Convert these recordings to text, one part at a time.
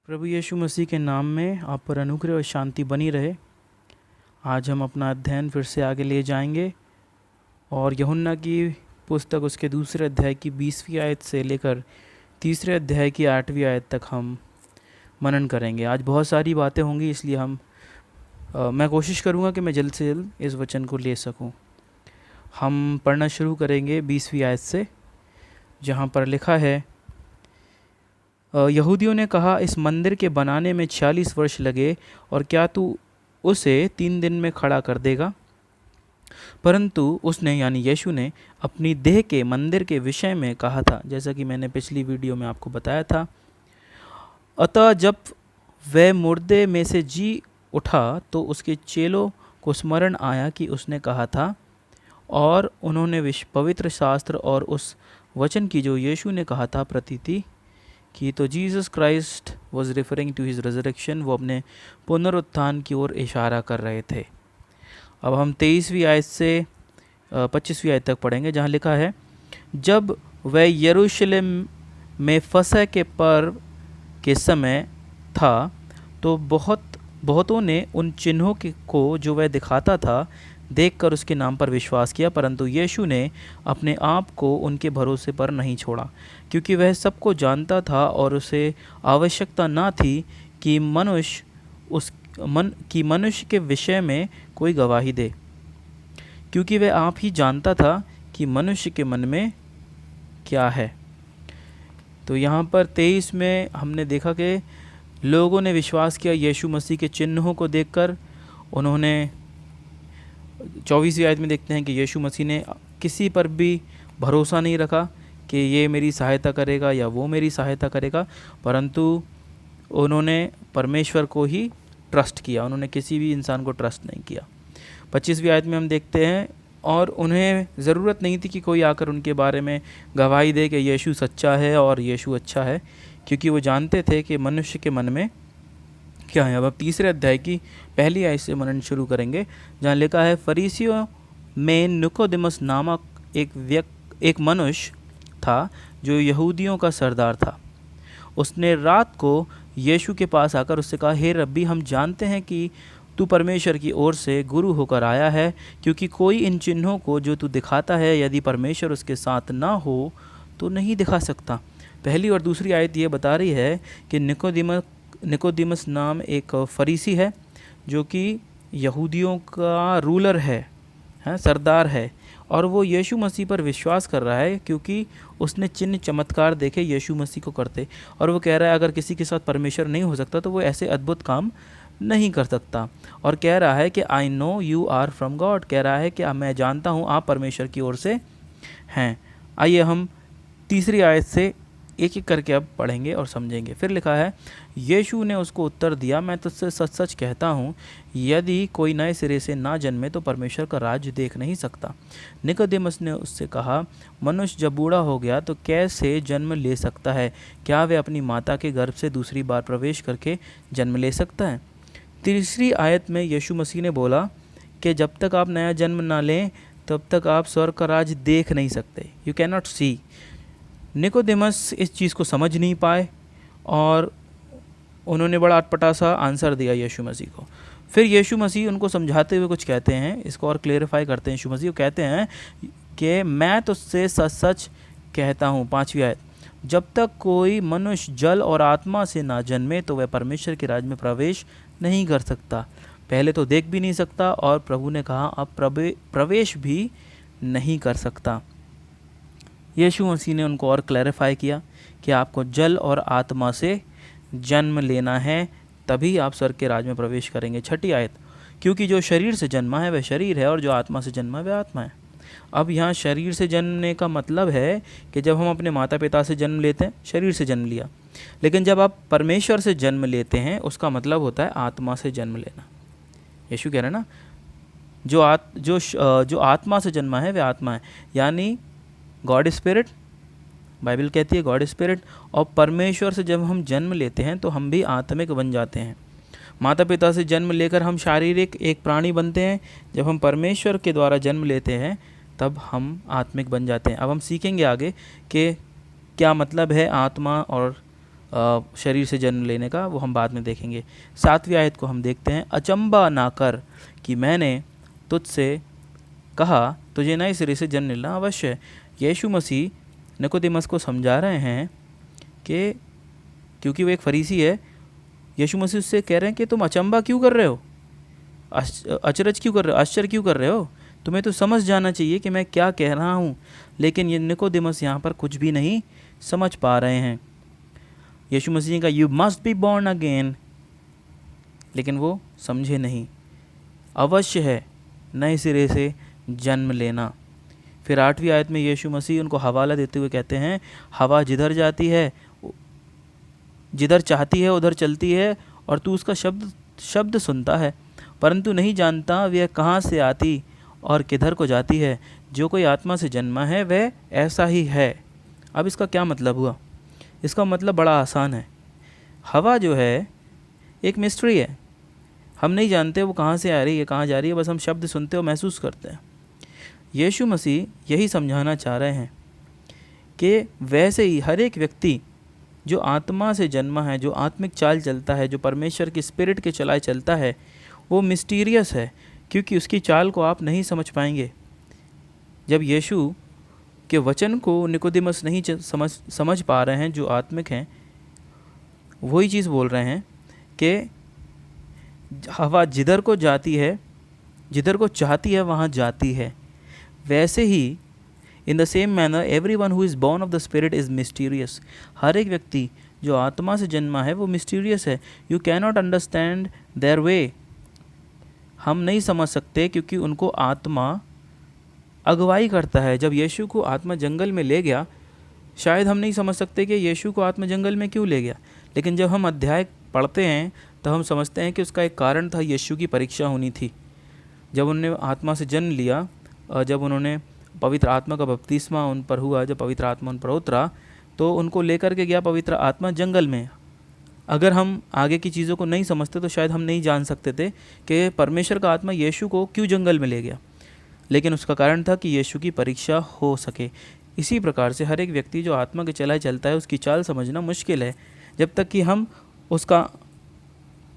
प्रभु यीशु मसीह के नाम में आप पर अनुग्रह और शांति बनी रहे। आज हम अपना अध्ययन फिर से आगे ले जाएंगे और यूहन्ना की पुस्तक उसके दूसरे अध्याय की 20वीं आयत से लेकर तीसरे अध्याय की 8वीं आयत तक हम मनन करेंगे। आज बहुत सारी बातें होंगी, इसलिए मैं कोशिश करूँगा कि मैं जल्द से जल्द इस वचन को ले सकूँ। हम पढ़ना शुरू करेंगे 20वीं आयत से, जहाँ पर लिखा है, यहूदियों ने कहा, इस मंदिर के बनाने में 46 वर्ष लगे और क्या तू उसे 3 दिन में खड़ा कर देगा? परंतु उसने यानी यीशु ने अपनी देह के मंदिर के विषय में कहा था, जैसा कि मैंने पिछली वीडियो में आपको बताया था। अतः जब वह मुर्दे में से जी उठा तो उसके चेलों को स्मरण आया कि उसने कहा था, और उन्होंने पवित्र शास्त्र और उस वचन की जो यीशु ने कहा था प्रतीति कि तो Jesus Christ was referring to his resurrection, वो अपने पुनरुत्थान की ओर इशारा कर रहे थे। अब हम 23वीं आयत से 25वीं आयत तक पढ़ेंगे, जहाँ लिखा है, जब वह यरूशलेम में फसह के पर्व के समय था तो बहुतों ने उन चिन्हों को जो वह दिखाता था देखकर उसके नाम पर विश्वास किया, परंतु यीशु ने अपने आप को उनके भरोसे पर नहीं छोड़ा, क्योंकि वह सबको जानता था और उसे आवश्यकता न थी कि मनुष्य के विषय में कोई गवाही दे, क्योंकि वह आप ही जानता था कि मनुष्य के मन में क्या है। तो यहाँ पर 23 में हमने देखा कि लोगों ने विश्वास किया यीशु मसीह के चिन्हों को देखकर। उन्होंने 24वीं आयत में देखते हैं कि यीशु मसीह ने किसी पर भी भरोसा नहीं रखा कि ये मेरी सहायता करेगा या वो मेरी सहायता करेगा, परंतु उन्होंने परमेश्वर को ही ट्रस्ट किया, उन्होंने किसी भी इंसान को ट्रस्ट नहीं किया। 25वीं आयत में हम देखते हैं, और उन्हें ज़रूरत नहीं थी कि कोई आकर उनके बारे में गवाही दे कि यीशु सच्चा है और यीशु अच्छा है, क्योंकि वो जानते थे कि मनुष्य के मन में क्या है। अब तीसरे अध्याय की पहली आयत से मनन शुरू करेंगे, जहाँ लिखा है, फरीसियों में निकोदेमस नामक एक मनुष्य था जो यहूदियों का सरदार था। उसने रात को यीशु के पास आकर उससे कहा, हे रब्बी, हम जानते हैं कि तू परमेश्वर की ओर से गुरु होकर आया है, क्योंकि कोई इन चिन्हों को जो तू दिखाता है यदि परमेश्वर उसके साथ ना हो तो नहीं दिखा सकता। पहली और दूसरी आयत ये बता रही है कि निकोदेमस नाम एक फरीसी है, जो कि यहूदियों का रूलर है, सरदार है, और वो यीशु मसीह पर विश्वास कर रहा है क्योंकि उसने चिन्ह चमत्कार देखे यीशु मसीह को करते, और वो कह रहा है अगर किसी के साथ परमेश्वर नहीं हो सकता तो वो ऐसे अद्भुत काम नहीं कर सकता। और कह रहा है कि I know you are from God, कह रहा है कि मैं जानता हूँ आप परमेश्वर की ओर से हैं। आइए हम तीसरी आयत से एक एक करके अब पढ़ेंगे और समझेंगे। फिर लिखा है, यीशु ने उसको उत्तर दिया, मैं तुझसे सच सच कहता हूँ, यदि कोई नए सिरे से ना जन्मे तो परमेश्वर का राज्य देख नहीं सकता। निकोदेमस ने उससे कहा, मनुष्य जब बूढ़ा हो गया तो कैसे जन्म ले सकता है? क्या वह अपनी माता के गर्भ से दूसरी बार प्रवेश करके जन्म ले सकता है? तीसरी आयत में यीशु मसीह ने बोला कि जब तक आप नया जन्म ना लें तब तक आप स्वर्ग का राज्य देख नहीं सकते। You can not see. Nicodemus इस चीज़ को समझ नहीं पाए और उन्होंने बड़ा अटपटा सा आंसर दिया यीशु मसीह को। फिर यीशु मसीह उनको समझाते हुए कुछ कहते हैं, इसको और क्लेरिफाई करते हैं। यीशु मसीह कहते हैं कि मैं तुझसे सच सच कहता हूँ, 5वीं आयत, जब तक कोई मनुष्य जल और आत्मा से ना जन्मे तो वह परमेश्वर के राज्य में प्रवेश नहीं कर सकता। पहले तो देख भी नहीं सकता, और प्रभु ने कहा अब प्रवेश भी नहीं कर सकता। यीशु मसीह ने उनको और क्लैरिफाई किया कि आपको जल और आत्मा से जन्म लेना है, तभी आप स्वर्ग के राज में प्रवेश करेंगे। 6ठी आयत, क्योंकि जो शरीर से जन्मा है वह शरीर है और जो आत्मा से जन्मा है वह आत्मा है। अब यहाँ शरीर से जन्मने का मतलब है कि जब हम अपने माता पिता से जन्म लेते हैं, शरीर से जन्म लिया, लेकिन जब आप परमेश्वर से जन्म लेते हैं उसका मतलब होता है आत्मा से जन्म लेना। यीशु कह रहे हैं ना, जो आत्मा से जन्मा है वह आत्मा है, यानी गॉड स्पिरिट, बाइबल कहती है गॉड स्पिरिट। और परमेश्वर से जब हम जन्म लेते हैं तो हम भी आत्मिक बन जाते हैं। माता पिता से जन्म लेकर हम शारीरिक एक प्राणी बनते हैं, जब हम परमेश्वर के द्वारा जन्म लेते हैं तब हम आत्मिक बन जाते हैं। अब हम सीखेंगे आगे कि क्या मतलब है आत्मा और शरीर से जन्म लेने का, वो हम बाद में देखेंगे। 7वीं आयत को हम देखते हैं। अचंबा ना कर कि मैंने तुझसे कहा तुझे नए सिरे से जन्म लेना अवश्य है। यीशु मसीह निकोदेमस को समझा रहे हैं कि क्योंकि वो एक फरीसी है, यीशु मसीह उससे कह रहे हैं कि तुम अचंबा क्यों कर रहे हो, अचरज क्यों कर रहे हो, आश्चर्य क्यों कर रहे हो, तुम्हें तो समझ जाना चाहिए कि मैं क्या कह रहा हूँ। लेकिन ये निकोदेमस यहाँ पर कुछ भी नहीं समझ पा रहे हैं। यीशु मसीह ने कहा you must be born again, लेकिन वो समझे नहीं। अवश्य है नए सिरे से जन्म लेना। फिर 8वीं आयत में यीशु मसीह उनको हवाला देते हुए कहते हैं, हवा जिधर जाती है, जिधर चाहती है उधर चलती है, और तू उसका शब्द सुनता है, परंतु नहीं जानता वह कहाँ से आती और किधर को जाती है। जो कोई आत्मा से जन्मा है वह ऐसा ही है। अब इसका क्या मतलब हुआ? इसका मतलब बड़ा आसान है। हवा जो है एक मिस्ट्री है, हम नहीं जानते वो कहाँ से आ रही है, कहाँ जा रही है, बस हम शब्द सुनते और महसूस करते हैं। यीशु मसीह यही समझाना चाह रहे हैं कि वैसे ही हर एक व्यक्ति जो आत्मा से जन्मा है, जो आत्मिक चाल चलता है, जो परमेश्वर की स्पिरिट के चलाए चलता है, वो मिस्टीरियस है, क्योंकि उसकी चाल को आप नहीं पाएंगे। जब यीशु के वचन को निकोदेमस नहीं समझ पा रहे हैं, जो आत्मिक हैं, वही चीज़ बोल रहे हैं कि हवा जिधर को जाती है, जिधर को चाहती है वहाँ जाती है। वैसे ही in the same manner everyone who is born of the spirit is mysterious. हर एक व्यक्ति जो आत्मा से जन्मा है वो मिस्टीरियस है। You can not understand their way. हम नहीं समझ सकते क्योंकि उनको आत्मा अगुवाई करता है। जब यीशु को आत्मा जंगल में ले गया, शायद हम नहीं समझ सकते कि यीशु को आत्मा जंगल में क्यों ले गया, लेकिन जब हम अध्याय पढ़ते हैं तो हम समझते हैं कि उसका एक कारण था, यीशु की परीक्षा होनी थी। जब उन्होंने आत्मा से जन्म लिया, जब उन्होंने पवित्र आत्मा का बपतिस्मा उन पर हुआ, जब पवित्र आत्मा उन पर उतरा, तो उनको लेकर के गया पवित्र आत्मा जंगल में। अगर हम आगे की चीज़ों को नहीं समझते तो शायद हम नहीं जान सकते थे कि परमेश्वर का आत्मा यीशु को क्यों जंगल में ले गया, लेकिन उसका कारण था कि यीशु की परीक्षा हो सके। इसी प्रकार से हर एक व्यक्ति जो आत्मा के चलाए चलता है, उसकी चाल समझना मुश्किल है। जब तक कि हम उसका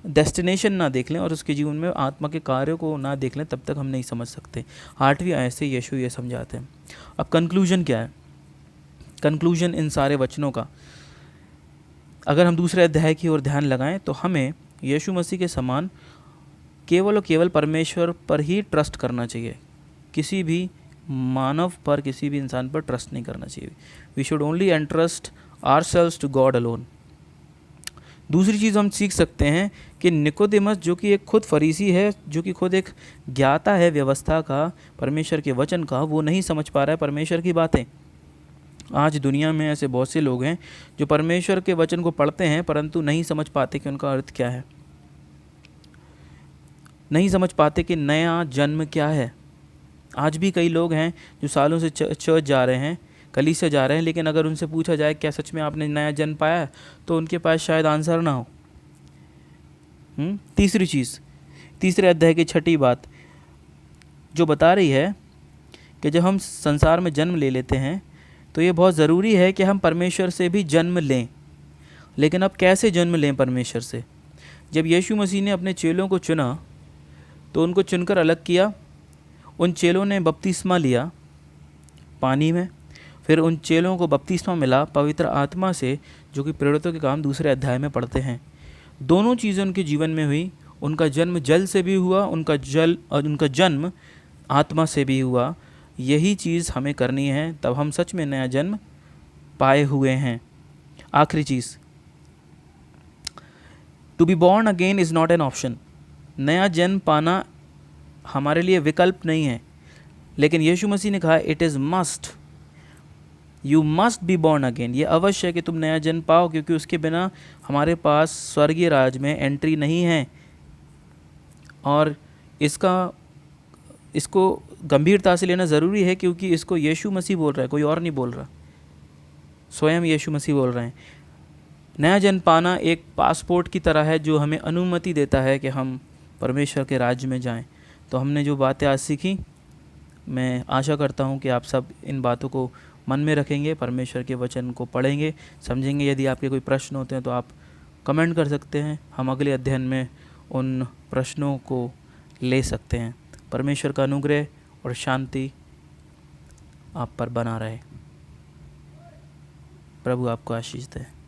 डेस्टिनेशन ना देख लें और उसके जीवन में आत्मा के कार्यों को ना देख लें, तब तक हम नहीं समझ सकते। 8वीं आयत से यीशु ये समझाते हैं। अब कंक्लूजन क्या है? कंक्लूजन इन सारे वचनों का, अगर हम दूसरे अध्याय की ओर ध्यान लगाएं तो हमें यीशु मसीह के समान केवल और केवल परमेश्वर पर ही ट्रस्ट करना चाहिए। किसी भी मानव पर, किसी भी इंसान पर ट्रस्ट नहीं करना चाहिए। We should only entrust ourselves to God alone. दूसरी चीज़ हम सीख सकते हैं कि निकोदेमस, जो कि एक खुद फरीसी है, जो कि खुद एक ज्ञाता है व्यवस्था का, परमेश्वर के वचन का, वो नहीं समझ पा रहा है परमेश्वर की बातें। आज दुनिया में ऐसे बहुत से लोग हैं जो परमेश्वर के वचन को पढ़ते हैं परंतु नहीं समझ पाते कि उनका अर्थ क्या है, नहीं समझ पाते कि नया जन्म क्या है। आज भी कई लोग हैं जो सालों से चर्च जा रहे हैं, कलीसिया जा रहे हैं, लेकिन अगर उनसे पूछा जाए क्या सच में आपने नया जन्म पाया, तो उनके पास शायद आंसर ना हो। तीसरी चीज़, तीसरे अध्याय की 6ठी बात जो बता रही है कि जब हम संसार में जन्म ले लेते हैं तो ये बहुत ज़रूरी है कि हम परमेश्वर से भी जन्म लें। लेकिन अब कैसे जन्म लें परमेश्वर से? जब यीशु मसीह ने अपने चेलों को चुना तो उनको चुनकर अलग किया। उन चेलों ने बपतिस्मा लिया पानी में, फिर उन चेलों को बपतिस्मा मिला पवित्र आत्मा से, जो कि प्रेरितों के काम दूसरे अध्याय में पढ़ते हैं। दोनों चीज़ें उनके जीवन में हुई। उनका जन्म जल से भी हुआ, उनका जन्म आत्मा से भी हुआ। यही चीज़ हमें करनी है, तब हम सच में नया जन्म पाए हुए हैं। आखिरी चीज़, to be born again is not an option. नया जन्म पाना हमारे लिए विकल्प नहीं है, लेकिन यीशु मसीह ने कहा it is must, you must be born again. ये अवश्य है कि तुम नया जन्म पाओ, क्योंकि उसके बिना हमारे पास स्वर्गीय राज में एंट्री नहीं है। और इसको गंभीरता से लेना ज़रूरी है, क्योंकि इसको यीशु मसीह बोल रहा है, कोई और नहीं बोल रहा, स्वयं यीशु मसीह बोल रहे हैं। नया जन्म पाना एक पासपोर्ट की तरह है जो हमें अनुमति देता है कि हम परमेश्वर के राज्य में जाएं। तो हमने जो बातें आज सीखी, मैं आशा करता हूं कि आप सब इन बातों को मन में रखेंगे, परमेश्वर के वचन को पढ़ेंगे, समझेंगे। यदि आपके कोई प्रश्न होते हैं तो आप कमेंट कर सकते हैं, हम अगले अध्ययन में उन प्रश्नों को ले सकते हैं। परमेश्वर का अनुग्रह और शांति आप पर बना रहे। प्रभु आपको आशीष दे।